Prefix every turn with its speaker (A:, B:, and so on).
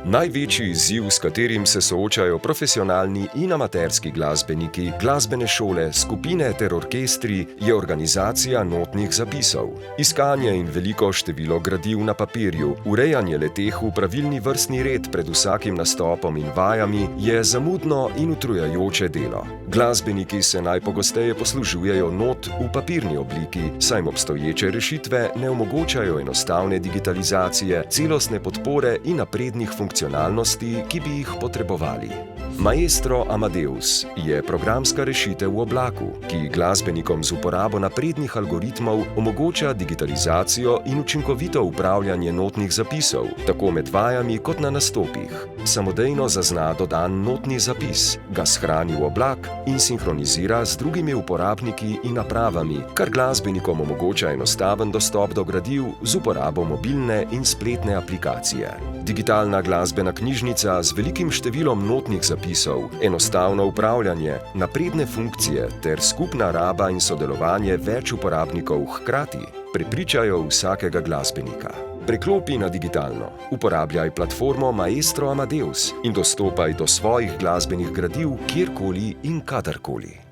A: Največji izziv, s katerim se soočajo profesionalni in amaterski glasbeniki, glasbene šole, skupine ter orkestri, je organizacija notnih zapisov. Iskanje in veliko število gradiv na papirju, urejanje le-teh v pravilni vrstni red pred vsakim nastopom in vajami je zamudno in utrujajoče delo. Glasbeniki se najpogosteje poslužujejo not v papirni obliki, saj jim obstoječe rešitve ne omogočajo enostavne digitalizacije, celostne podpore in naprednih funkcionalnosti, ki bi jih potrebovali. Maestro Amadeus je programska rešitev v oblaku, ki glasbenikom z uporabo naprednih algoritmov omogoča digitalizacijo in učinkovito upravljanje notnih zapisov, tako med vajami kot na nastopih. Samodejno zazna dodan notni zapis, ga shrani v oblak in sinhronizira z drugimi uporabniki in napravami, kar glasbenikom omogoča enostaven dostop do gradiv z uporabo mobilne in spletne aplikacije. Digitalna glasbena knjižnica z velikim številom notnih zapisov, enostavno upravljanje, napredne funkcije ter skupna raba in sodelovanje več uporabnikov hkrati prepričajo vsakega glasbenika. Preklopi na digitalno, uporabljaj platformo Maestro Amadeus in dostopaj do svojih glasbenih gradiv kjerkoli in kadarkoli.